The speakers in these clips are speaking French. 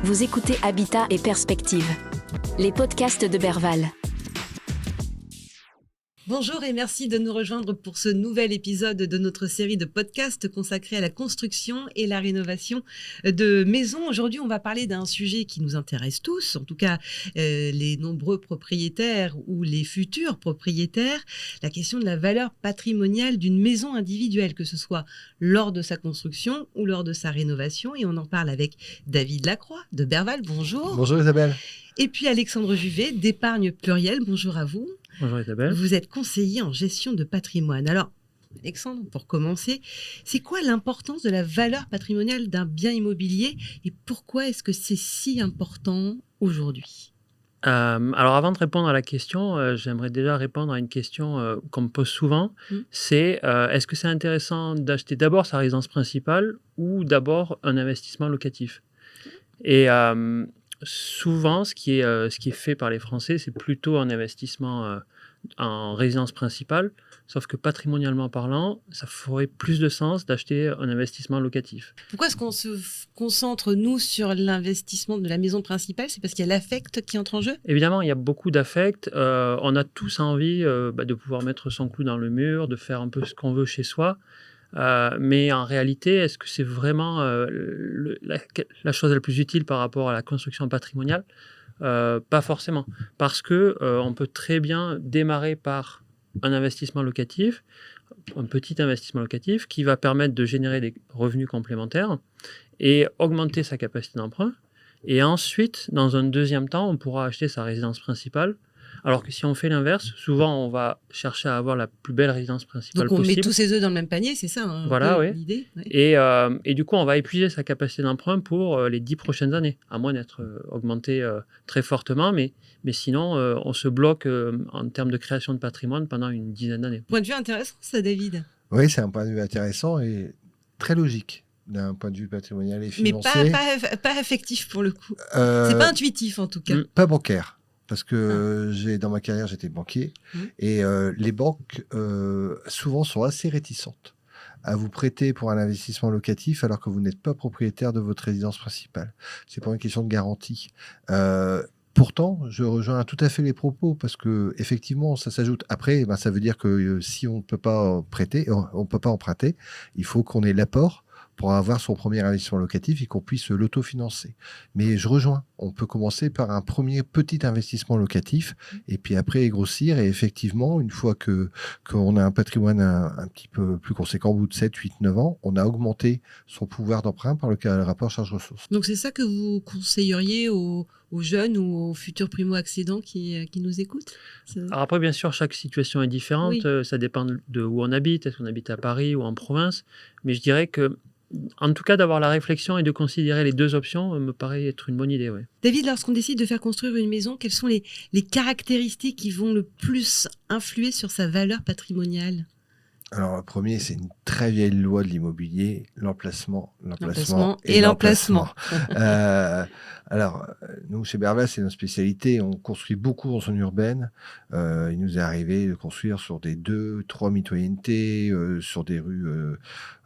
Vous écoutez Habitat et Perspectives, les podcasts de Berval. Bonjour et merci de nous rejoindre pour ce nouvel épisode de notre série de podcasts consacrée à la construction et la rénovation de maisons. Aujourd'hui, on va parler d'un sujet qui nous intéresse tous, en tout cas les nombreux propriétaires ou les futurs propriétaires, la question de la valeur patrimoniale d'une maison individuelle, que ce soit lors de sa construction ou lors de sa rénovation. Et on en parle avec David Lacroix de Berval. Bonjour. Bonjour Isabelle. Et puis Alexandre Juvet d'Épargne Plurielle. Bonjour à vous. Bonjour Isabelle. Vous êtes conseiller en gestion de patrimoine. Alors, Alexandre, pour commencer, c'est quoi l'importance de la valeur patrimoniale d'un bien immobilier et pourquoi est-ce que c'est si important aujourd'hui ? Alors avant de répondre à la question, j'aimerais déjà répondre à une question qu'on me pose souvent. C'est est-ce que c'est intéressant d'acheter d'abord sa résidence principale ou d'abord un investissement locatif ? Et souvent, ce qui est fait par les Français, c'est plutôt un investissement en résidence principale, sauf que patrimonialement parlant, ça ferait plus de sens d'acheter un investissement locatif. Pourquoi est-ce qu'on se concentre, nous, sur l'investissement de la maison principale ? C'est parce qu'il y a l'affect qui entre en jeu ? Évidemment, il y a beaucoup d'affect. On a tous envie de pouvoir mettre son clou dans le mur, de faire un peu ce qu'on veut chez soi. Mais en réalité, est-ce que c'est vraiment la chose la plus utile par rapport à la construction patrimoniale ? Pas forcément, parce que on peut très bien démarrer par un investissement locatif, un petit investissement locatif qui va permettre de générer des revenus complémentaires et augmenter sa capacité d'emprunt. Et ensuite, dans un deuxième temps, on pourra acheter sa résidence principale. Alors que si on fait l'inverse, souvent on va chercher à avoir la plus belle résidence principale possible. Donc on met tous ses œufs dans le même panier, c'est ça voilà, oui. L'idée. Ouais. Et du coup, on va épuiser sa capacité d'emprunt pour les 10 prochaines années, à moins d'être augmenté très fortement. Mais sinon, on se bloque en termes de création de patrimoine pendant une dizaine d'années. Point de vue intéressant, ça, David. Oui, c'est un point de vue intéressant et très logique d'un point de vue patrimonial et financier. Mais pas affectif pour le coup. C'est pas intuitif en tout cas. Pas bancaire. Parce que dans ma carrière, j'étais banquier et les banques, souvent, sont assez réticentes à vous prêter pour un investissement locatif alors que vous n'êtes pas propriétaire de votre résidence principale. C'est pour une question de garantie. Pourtant, je rejoins tout à fait les propos parce que effectivement, ça s'ajoute. Après, ça veut dire que si on ne peut pas prêter, on peut pas emprunter, il faut qu'on ait l'apport pour avoir son premier investissement locatif et qu'on puisse l'autofinancer. Mais je rejoins. On peut commencer par un premier petit investissement locatif et puis après grossir. Et effectivement, une fois qu'on a un patrimoine un petit peu plus conséquent, au bout de 7, 8, 9 ans, on a augmenté son pouvoir d'emprunt par le rapport charge-ressources. Donc c'est ça que vous conseilleriez aux jeunes ou aux futurs primo-accédants qui nous écoutent ? Alors après, bien sûr, chaque situation est différente. Oui. Ça dépend de où on habite. Est-ce qu'on habite à Paris ou en province ? Mais je dirais que en tout cas, d'avoir la réflexion et de considérer les deux options me paraît être une bonne idée. Ouais. David, lorsqu'on décide de faire construire une maison, quelles sont les caractéristiques qui vont le plus influer sur sa valeur patrimoniale ? Alors, le premier, c'est une très vieille loi de l'immobilier, l'emplacement et l'emplacement. Alors, nous, chez Berval, c'est notre spécialité. On construit beaucoup en zone urbaine. Il nous est arrivé de construire sur des 2-3 mitoyennetés, sur des rues.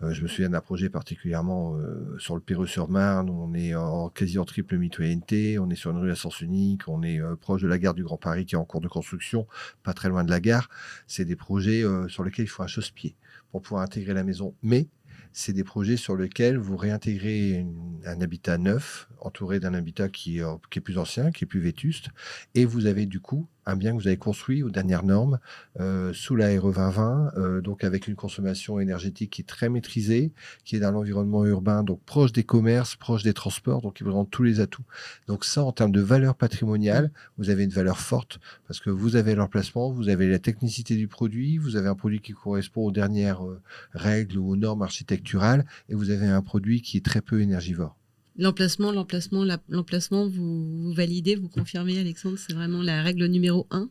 Je me souviens d'un projet particulièrement sur le Perreux-sur-Marne. On est quasi en triple mitoyenneté. On est sur une rue à sens unique. On est proche de la gare du Grand Paris qui est en cours de construction, pas très loin de la gare. C'est des projets sur lesquels il faut un chausse-pied pour pouvoir intégrer la maison. Mais c'est des projets sur lesquels vous réintégrez un habitat neuf, entouré d'un habitat qui est plus ancien, qui est plus vétuste, et vous avez du coup un bien que vous avez construit aux dernières normes, sous la RE 2020, donc avec une consommation énergétique qui est très maîtrisée, qui est dans l'environnement urbain, donc proche des commerces, proche des transports, donc il vous rend tous les atouts. Donc ça, en termes de valeur patrimoniale, vous avez une valeur forte, parce que vous avez l'emplacement, vous avez la technicité du produit, vous avez un produit qui correspond aux dernières règles ou aux normes architecturales, et vous avez un produit qui est très peu énergivore. L'emplacement, vous validez, vous confirmez, Alexandre, c'est vraiment la règle numéro 1 ?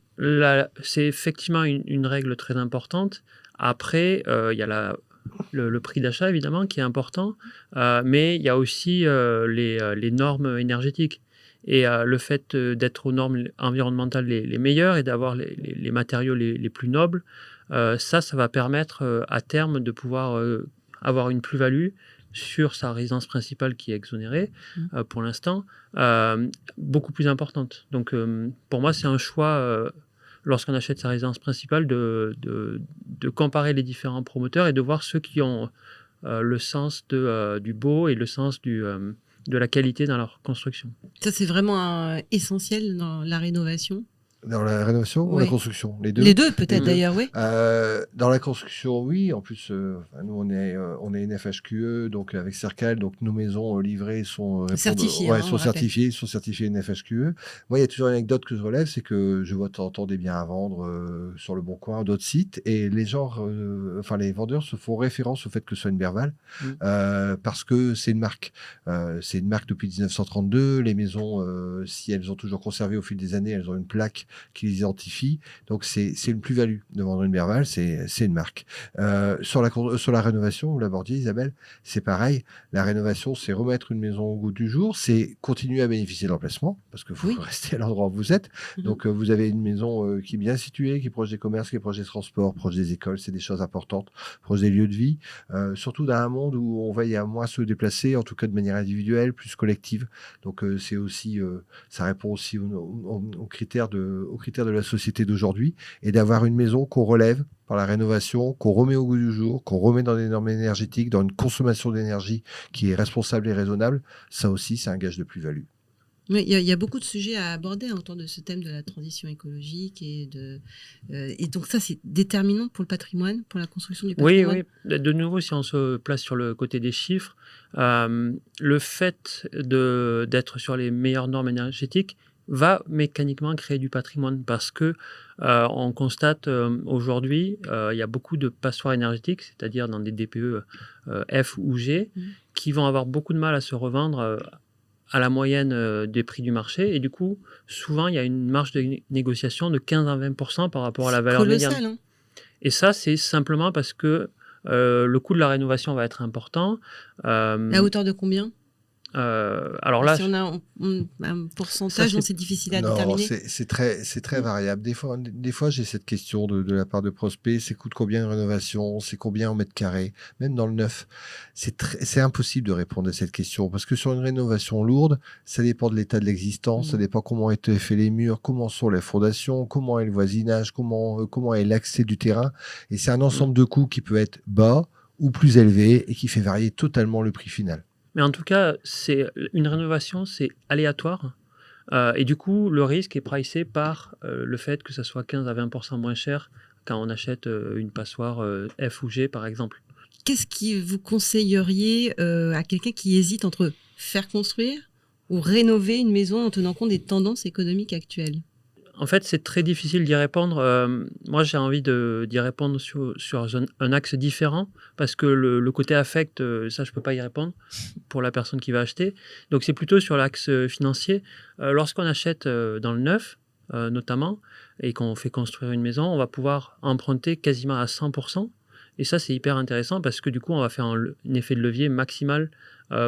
C'est effectivement une règle très importante. Après, il y a le prix d'achat, évidemment, qui est important, mais il y a aussi les normes énergétiques. Et le fait d'être aux normes environnementales les meilleures et d'avoir les matériaux les plus nobles, ça va permettre à terme de pouvoir avoir une plus-value sur sa résidence principale qui est exonérée pour l'instant, beaucoup plus importante. Donc pour moi, c'est un choix, lorsqu'on achète sa résidence principale, de comparer les différents promoteurs et de voir ceux qui ont le sens du beau et le sens de la qualité dans leur construction. Ça, c'est vraiment essentiel dans la rénovation. Dans la rénovation ou la construction? Les deux. Les deux, peut-être d'ailleurs, oui. Dans la construction, oui. En plus, nous, on est une FHQE, donc avec Cercal, donc nos maisons livrées sont certifiées. Sont certifiées une FHQE. Moi, il y a toujours une anecdote que je relève, c'est que je vois de temps en temps des biens à vendre sur le Bon Coin, d'autres sites, et les gens, les vendeurs se font référence au fait que ce soit une Berval, parce que c'est une marque. C'est une marque depuis 1932. Les maisons, si elles ont toujours conservé au fil des années, elles ont une plaque qui les identifie. Donc, c'est une plus-value de vendre une Berval, c'est une marque. Sur la rénovation, vous l'abordiez, Isabelle, c'est pareil. La rénovation, c'est remettre une maison au goût du jour, c'est continuer à bénéficier de l'emplacement, parce qu'il faut rester à l'endroit où vous êtes. Donc, vous avez une maison qui est bien située, qui est proche des commerces, qui est proche des transports, proche des écoles, c'est des choses importantes, proche des lieux de vie. Surtout dans un monde où on veille à moins se déplacer, en tout cas de manière individuelle, plus collective. Donc, c'est aussi, ça répond aussi aux critères de la société d'aujourd'hui, et d'avoir une maison qu'on relève par la rénovation, qu'on remet au goût du jour, qu'on remet dans des normes énergétiques, dans une consommation d'énergie qui est responsable et raisonnable. Ça aussi, c'est un gage de plus-value. Il y a beaucoup de sujets à aborder autour de ce thème de la transition écologique et donc ça, c'est déterminant pour le patrimoine, pour la construction du patrimoine. Oui. De nouveau, si on se place sur le côté des chiffres, le fait d'être sur les meilleures normes énergétiques va mécaniquement créer du patrimoine, parce que on constate aujourd'hui, il y a beaucoup de passoires énergétiques, c'est-à-dire dans des DPE F ou G, qui vont avoir beaucoup de mal à se revendre à la moyenne des prix du marché, et du coup, souvent, il y a une marge de négociation de 15 à 20% par rapport à la valeur médiane. C'est colossal, hein. Et ça, c'est simplement parce que le coût de la rénovation va être important. À hauteur de combien ? Alors là, si on a un pourcentage, c'est difficile à déterminer. C'est très variable. Des fois, j'ai cette question de la part de prospects. C'est coûte combien une rénovation? C'est combien en mètre carré? Même dans le neuf, c'est impossible de répondre à cette question, parce que sur une rénovation lourde, ça dépend de l'état de l'existence, ça dépend comment ont été faits les murs, comment sont les fondations, comment est le voisinage, comment est l'accès du terrain. Et c'est un ensemble de coûts qui peut être bas ou plus élevé et qui fait varier totalement le prix final. Mais en tout cas, une rénovation, c'est aléatoire. Et du coup, le risque est pricé par le fait que ça soit 15 à 20% moins cher quand on achète une passoire F ou G, par exemple. Qu'est-ce que vous conseilleriez à quelqu'un qui hésite entre faire construire ou rénover une maison en tenant compte des tendances économiques actuelles ? En fait, c'est très difficile d'y répondre. Moi, j'ai envie d'y répondre sur un axe différent, parce que le côté affect, ça, je ne peux pas y répondre pour la personne qui va acheter. Donc, c'est plutôt sur l'axe financier. Lorsqu'on achète dans le neuf, notamment, et qu'on fait construire une maison, on va pouvoir emprunter quasiment à 100%. Et ça, c'est hyper intéressant, parce que du coup, on va faire un effet de levier maximal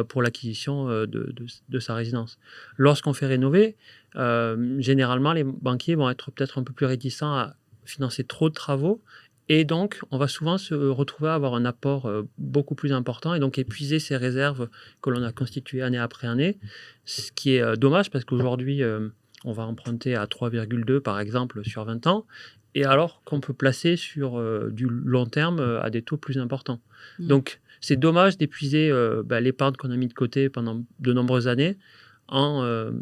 pour l'acquisition de sa résidence. Lorsqu'on fait rénover, généralement, les banquiers vont être peut-être un peu plus réticents à financer trop de travaux, et donc on va souvent se retrouver à avoir un apport beaucoup plus important, et donc épuiser ces réserves que l'on a constituées année après année, ce qui est dommage, parce qu'aujourd'hui, on va emprunter à 3,2 par exemple sur 20 ans, et alors qu'on peut placer sur du long terme à des taux plus importants. Donc, c'est dommage d'épuiser l'épargne qu'on a mis de côté pendant de nombreuses années en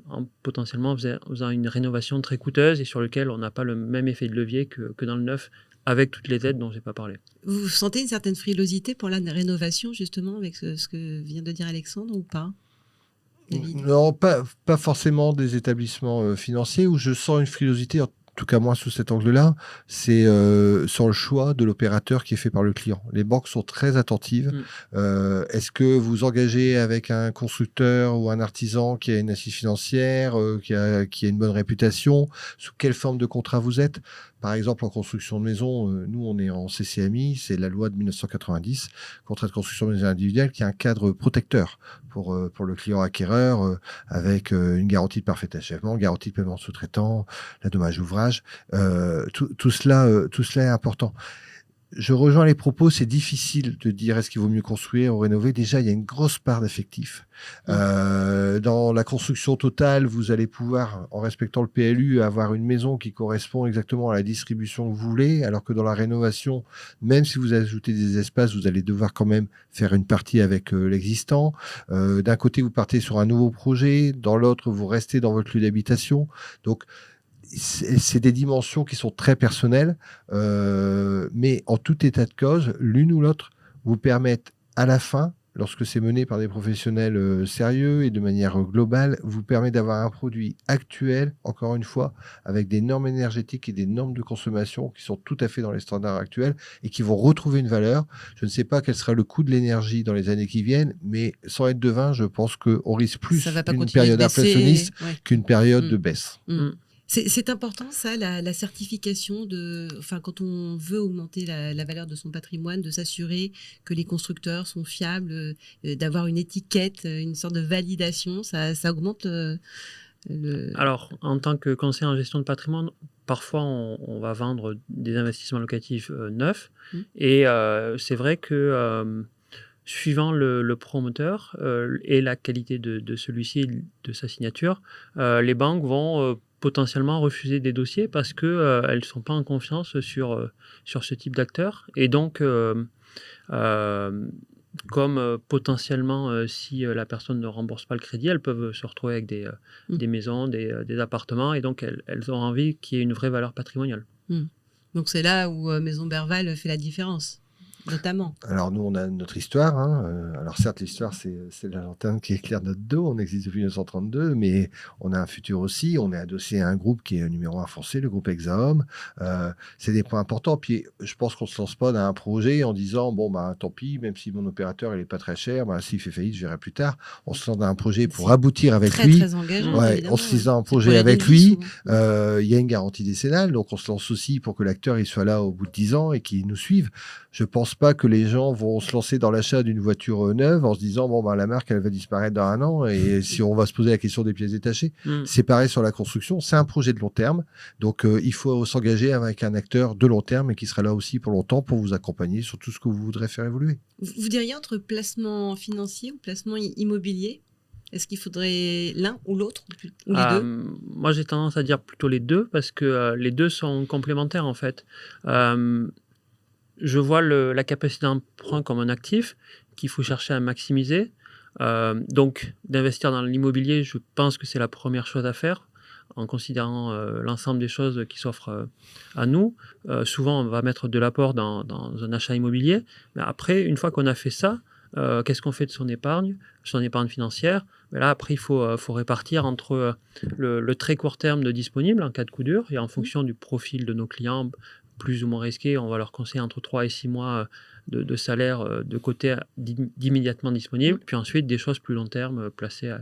potentiellement faisant une rénovation très coûteuse et sur laquelle on n'a pas le même effet de levier que dans le neuf, avec toutes les aides dont je n'ai pas parlé. Vous sentez une certaine frilosité pour la rénovation, justement, avec ce que vient de dire Alexandre, ou pas, David ? Non, pas forcément des établissements financiers, où je sens une frilosité. En tout cas, moi, sous cet angle-là, c'est sur le choix de l'opérateur qui est fait par le client. Les banques sont très attentives. Est-ce que vous engagez avec un constructeur ou un artisan qui a une assise financière, qui a une bonne réputation? Sous quelle forme de contrat vous êtes? Par exemple, en construction de maison, nous, on est en CCMI, c'est la loi de 1990, contrat de construction de maison individuelle, qui a un cadre protecteur pour le client acquéreur, avec une garantie de parfait achèvement, garantie de paiement sous-traitant, la dommage ouvrage. Tout cela est important. je rejoins les propos, c'est difficile de dire est-ce qu'il vaut mieux construire ou rénover. Déjà, il y a une grosse part d'affectif. Dans la construction totale, vous allez pouvoir, en respectant le PLU, avoir une maison qui correspond exactement à la distribution que vous voulez, alors que dans la rénovation, même si vous ajoutez des espaces, vous allez devoir quand même faire une partie avec l'existant. D'un côté, vous partez sur un nouveau projet, dans l'autre, vous restez dans votre lieu d'habitation. Donc, c'est des dimensions qui sont très personnelles, mais en tout état de cause, l'une ou l'autre vous permettent à la fin, lorsque c'est mené par des professionnels sérieux et de manière globale, vous permet d'avoir un produit actuel, encore une fois, avec des normes énergétiques et des normes de consommation qui sont tout à fait dans les standards actuels et qui vont retrouver une valeur. Je ne sais pas quel sera le coût de l'énergie dans les années qui viennent, mais sans être devin, je pense qu'on risque plus une période inflationniste qu'une période de baisse. C'est important, ça, la certification quand on veut augmenter la valeur de son patrimoine, de s'assurer que les constructeurs sont fiables, d'avoir une étiquette, une sorte de validation, ça augmente Alors, en tant que conseiller en gestion de patrimoine, parfois on va vendre des investissements locatifs neufs et c'est vrai que suivant le promoteur et la qualité de celui-ci, de sa signature, les banques vont potentiellement refuser des dossiers parce qu'elles ne sont pas en confiance sur ce type d'acteur. Et donc, comme potentiellement, si la personne ne rembourse pas le crédit, elles peuvent se retrouver avec des maisons, des appartements, et donc elles ont envie qu'il y ait une vraie valeur patrimoniale. Donc c'est là où Maison Berval fait la différence. Notamment. Alors nous, on a notre histoire. Alors certes, l'histoire, c'est la lanterne qui éclaire notre dos. On existe depuis 1932, mais on a un futur aussi. On est adossé à un groupe qui est numéro 1 français, le groupe Exaom. C'est des points importants. Puis je pense qu'on ne se lance pas dans un projet en disant, tant pis, même si mon opérateur, il n'est pas très cher, s'il fait faillite, je verrai plus tard. On se lance dans un projet pour aboutir avec lui. Très engageant. On se lance dans un projet avec lui. Il y a une garantie décennale. Donc on se lance aussi pour que l'acteur il soit là au bout de 10 ans et qu'il nous suive. Je pense pas que les gens vont se lancer dans l'achat d'une voiture neuve en se disant la marque elle va disparaître dans 1 an et si on va se poser la question des pièces détachées. C'est pareil sur la construction, c'est un projet de long terme, donc il faut s'engager avec un acteur de long terme et qui sera là aussi pour longtemps pour vous accompagner sur tout ce que vous voudrez faire évoluer. Vous diriez entre placement financier ou placement immobilier, est-ce qu'il faudrait l'un ou l'autre ou les deux? Moi j'ai tendance à dire plutôt les deux parce que les deux sont complémentaires en fait. Je vois la capacité d'emprunt comme un actif qu'il faut chercher à maximiser. Donc, d'investir dans l'immobilier, je pense que c'est la première chose à faire en considérant l'ensemble des choses qui s'offrent à nous. Souvent, on va mettre de l'apport dans un achat immobilier. Mais après, une fois qu'on a fait ça, qu'est-ce qu'on fait de son épargne financière? Mais là, après, il faut répartir entre le très court terme de disponible en cas de coup dur et en fonction du profil de nos clients, plus ou moins risqués, on va leur conseiller entre 3 et 6 mois de salaire de côté d'immédiatement disponible, puis ensuite des choses plus long terme placées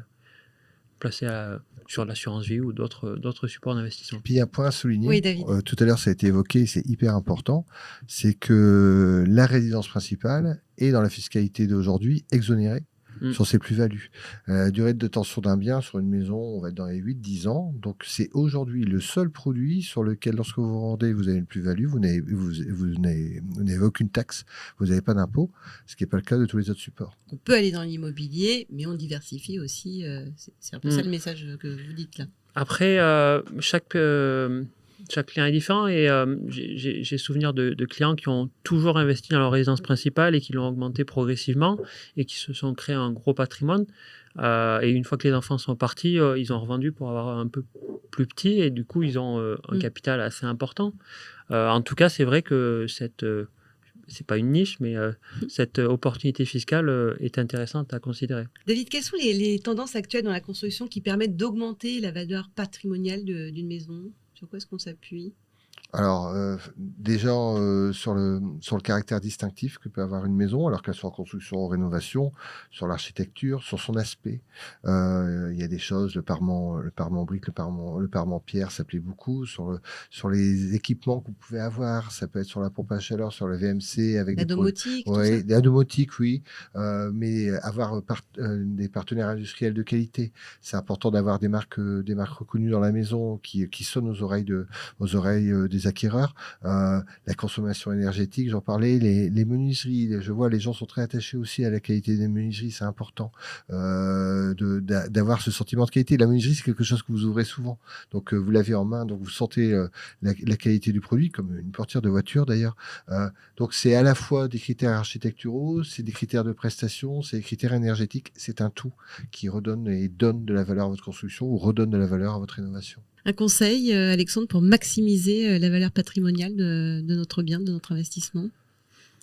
sur l'assurance vie ou d'autres supports d'investissement. Puis il y a un point à souligner, oui, David. Tout à l'heure ça a été évoqué, c'est hyper important, c'est que la résidence principale est dans la fiscalité d'aujourd'hui exonérée sur ses plus-values. La durée de détention d'un bien sur une maison, on va être dans les 8-10 ans. Donc, c'est aujourd'hui le seul produit sur lequel, lorsque vous vendez, vous avez une plus-value, vous n'avez aucune taxe, vous n'avez pas d'impôt, ce qui n'est pas le cas de tous les autres supports. On peut aller dans l'immobilier, mais on diversifie aussi. C'est un peu ça le message que vous dites là. Après, chaque client est différent et j'ai souvenir de clients qui ont toujours investi dans leur résidence principale et qui l'ont augmenté progressivement et qui se sont créés un gros patrimoine. Et une fois que les enfants sont partis, ils ont revendu pour avoir un peu plus petit et du coup, ils ont un capital assez important. En tout cas, c'est vrai que c'est pas une niche, mais cette opportunité fiscale est intéressante à considérer. David, quelles sont les tendances actuelles dans la construction qui permettent d'augmenter la valeur patrimoniale d'une maison? Sur quoi est-ce qu'on s'appuie? Alors, déjà, sur le caractère distinctif que peut avoir une maison, alors qu'elle soit en construction ou en rénovation, sur l'architecture, sur son aspect. Il y a des choses, le parement brique, le parement pierre, ça plaît beaucoup. Sur les équipements que vous pouvez avoir, ça peut être sur la pompe à chaleur, sur le VMC, avec la domotique, la domotique, oui. Mais avoir des partenaires industriels de qualité. C'est important d'avoir des marques reconnues dans la maison qui sonnent aux oreilles des les acquéreurs. La consommation énergétique, j'en parlais, les menuiseries. Je vois les gens sont très attachés aussi à la qualité des menuiseries, c'est important d'avoir ce sentiment de qualité. La menuiserie, c'est quelque chose que vous ouvrez souvent. Donc, vous l'avez en main, donc vous sentez la qualité du produit, comme une portière de voiture d'ailleurs. Donc, c'est à la fois des critères architecturaux, c'est des critères de prestation, c'est des critères énergétiques. C'est un tout qui redonne et donne de la valeur à votre construction ou redonne de la valeur à votre rénovation. Un conseil, Alexandre, pour maximiser la valeur patrimoniale de notre bien, de notre investissement?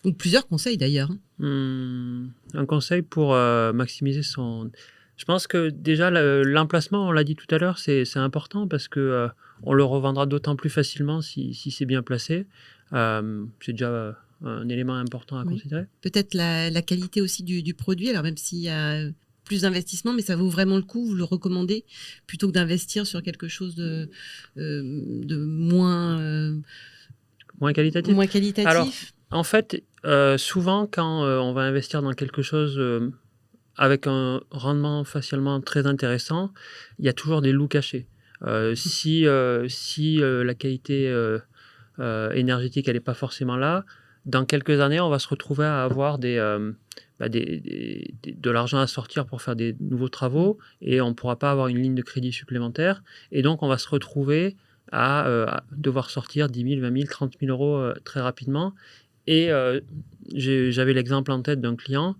Ou plusieurs conseils d'ailleurs. Un conseil pour maximiser son... Je pense que déjà l'emplacement, on l'a dit tout à l'heure, c'est important parce que on le revendra d'autant plus facilement si c'est bien placé. C'est déjà un élément important à considérer. Peut-être la qualité aussi du produit. Alors même s'il y a plus d'investissement, mais ça vaut vraiment le coup, vous le recommandez, plutôt que d'investir sur quelque chose de moins qualitatif. Moins qualitatif. Alors, en fait, souvent, quand on va investir dans quelque chose avec un rendement facialement très intéressant, il y a toujours des loups cachés. Si la qualité énergétique, elle n'est pas forcément là, dans quelques années, on va se retrouver à avoir de l'argent à sortir pour faire des nouveaux travaux et on ne pourra pas avoir une ligne de crédit supplémentaire. Et donc, on va se retrouver à devoir sortir 10 000, 20 000, 30 000 euros très rapidement. Et j'avais l'exemple en tête d'un client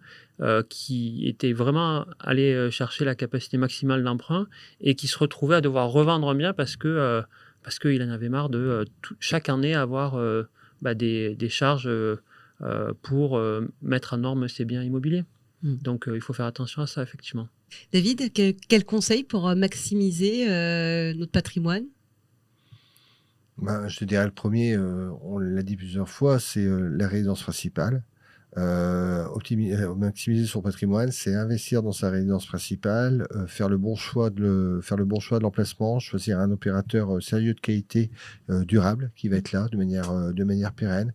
qui était vraiment allé chercher la capacité maximale d'emprunt et qui se retrouvait à devoir revendre un bien parce qu'il en avait marre de chaque année avoir des charges pour mettre en norme ses biens immobiliers. Donc il faut faire attention à ça, effectivement. David, quel conseil pour maximiser notre patrimoine? Je te dirais le premier, on l'a dit plusieurs fois, c'est la résidence principale. Maximiser son patrimoine, c'est investir dans sa résidence principale, faire le bon choix de l'emplacement, choisir un opérateur sérieux de qualité, durable, qui va être là de manière pérenne,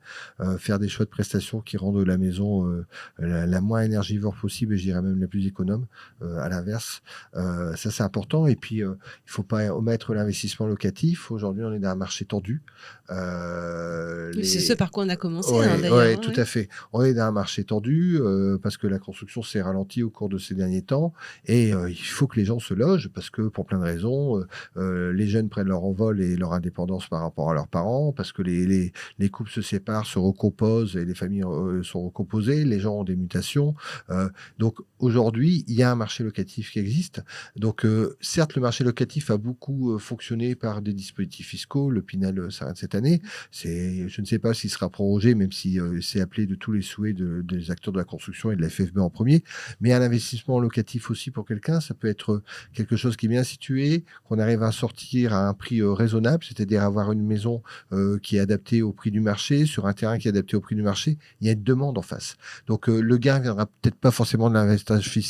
faire des choix de prestations qui rendent la maison la moins énergivore possible et je dirais même la plus économe, à l'inverse. Ça, c'est important. Et puis, il ne faut pas omettre l'investissement locatif. Aujourd'hui, on est dans un marché tendu. C'est ce par quoi on a commencé, d'ailleurs. Oui, tout à fait. On est dans un marché tendu parce que la construction s'est ralentie au cours de ces derniers temps et il faut que les gens se logent parce que pour plein de raisons, les jeunes prennent leur envol et leur indépendance par rapport à leurs parents, parce que les couples se séparent, se recomposent et les familles sont recomposées, les gens ont des mutations. Donc aujourd'hui, il y a un marché locatif qui existe. Donc certes, le marché locatif a beaucoup fonctionné par des dispositifs fiscaux. Le Pinel s'arrête cette année. Je ne sais pas s'il sera prorogé, même si c'est appelé de tous les souhaits des acteurs de la construction et de la FFB en premier. Mais un investissement locatif aussi pour quelqu'un, ça peut être quelque chose qui est bien situé, qu'on arrive à sortir à un prix raisonnable, c'est-à-dire avoir une maison qui est adaptée au prix du marché, sur un terrain qui est adapté au prix du marché. Il y a une demande en face. Donc le gain viendra peut-être pas forcément de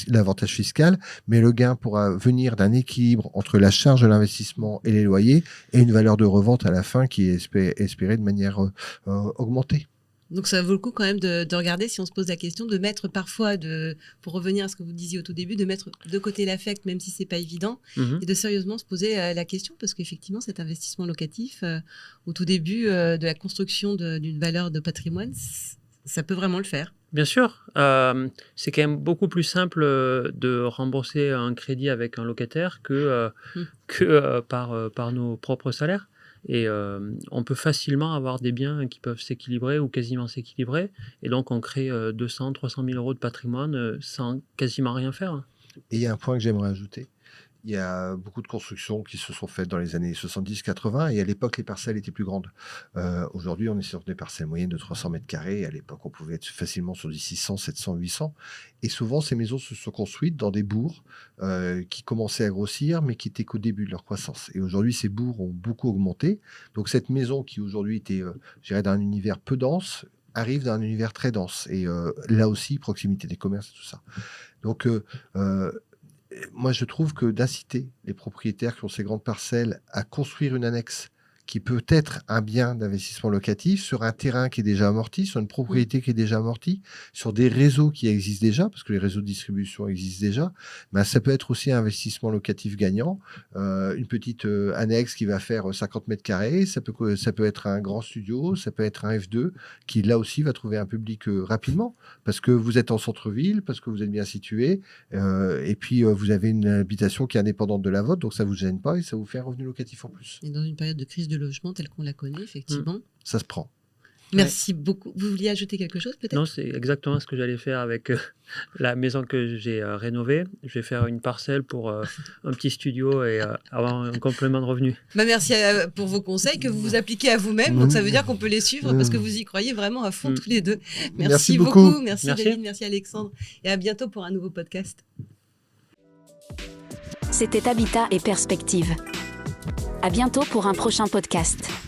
l'avantage fiscal, mais le gain pourra venir d'un équilibre entre la charge de l'investissement et les loyers et une valeur de revente à la fin qui est espérée de manière augmentée. Donc ça vaut le coup quand même de regarder, si on se pose la question, de mettre parfois, pour revenir à ce que vous disiez au tout début, de mettre de côté l'affect, même si c'est pas évident, et de sérieusement se poser la question, parce qu'effectivement cet investissement locatif, au tout début de la construction d'une valeur de patrimoine, ça peut vraiment le faire. Bien sûr, c'est quand même beaucoup plus simple de rembourser un crédit avec un locataire que par nos propres salaires. Et on peut facilement avoir des biens qui peuvent s'équilibrer ou quasiment s'équilibrer. Et donc, on crée 200 300 000 euros de patrimoine sans quasiment rien faire. Et il y a un point que j'aimerais ajouter. Il y a beaucoup de constructions qui se sont faites dans les années 70-80 et à l'époque, les parcelles étaient plus grandes. Aujourd'hui, on est sur des parcelles moyennes de 300 mètres carrés. À l'époque, on pouvait être facilement sur des 600, 700, 800. Et souvent, ces maisons se sont construites dans des bourgs qui commençaient à grossir, mais qui étaient qu'au début de leur croissance. Et aujourd'hui, ces bourgs ont beaucoup augmenté. Donc, cette maison qui aujourd'hui était, je dirais, d'un univers peu dense, arrive dans un univers très dense. Et là aussi, proximité des commerces et tout ça. Donc, moi, je trouve que d'inciter les propriétaires qui ont ces grandes parcelles à construire une annexe qui peut être un bien d'investissement locatif sur un terrain qui est déjà amorti, sur une propriété qui est déjà amortie, sur des réseaux qui existent déjà, parce que les réseaux de distribution existent déjà, ben, ça peut être aussi un investissement locatif gagnant, une petite annexe qui va faire 50 mètres carrés, ça peut être un grand studio, ça peut être un F2 qui là aussi va trouver un public rapidement, parce que vous êtes en centre-ville, parce que vous êtes bien situé, et puis vous avez une habitation qui est indépendante de la vôtre, donc ça ne vous gêne pas et ça vous fait un revenu locatif en plus. Et dans une période de crise de logement telle qu'on la connaît, effectivement. Ça se prend. Merci beaucoup. Vous vouliez ajouter quelque chose peut-être? Non, c'est exactement ce que j'allais faire avec la maison que j'ai rénovée. Je vais faire une parcelle pour un petit studio et avoir un complément de revenus. Merci pour vos conseils que vous appliquez à vous-même. Donc ça veut dire qu'on peut les suivre parce que vous y croyez vraiment à fond tous les deux. Merci beaucoup. Merci David, merci Alexandre. Et à bientôt pour un nouveau podcast. C'était Habitat et Perspectives. À bientôt pour un prochain podcast.